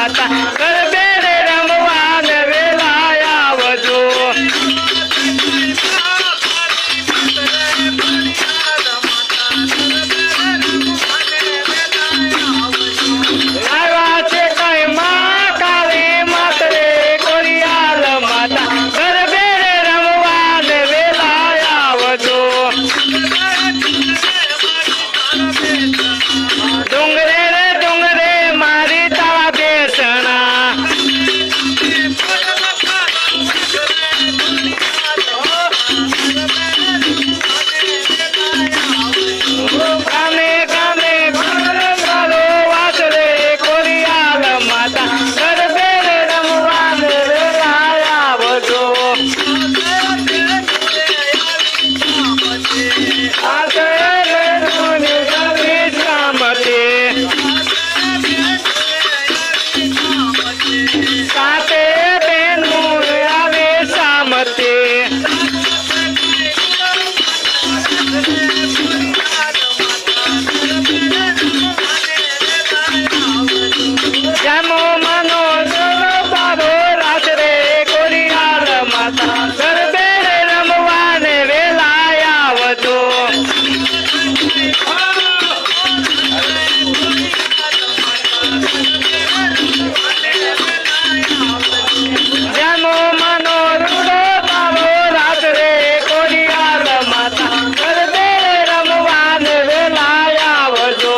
માતા ગરબે રે રમવા ને વેલા આવજો. આવ્યા છે કઈ માં કાળી માત રે કોરિયાલ માતા ગરબે રે રમવા ને વેલા આવજો. ડુંગરે રે ડુંગરે મારી તારા બેસણા ગામે ગામે ઘરો વાસ રે કોરિયાલ માતા ગરબે રે રમવા ને વેલા આવજો. સાથે રે સોની ગરી શ્યામતે સાથે બેનું આવે સામતે જામો મનો બાબો રાત રે કોરિયાલ માતા ગરબે રે રમવા ને વેલા આવજો. જામો મનો રૂડો બાબો રાત રે કોરિયાલ માતા ગરબે રે રમવા ને વેલા આવજો.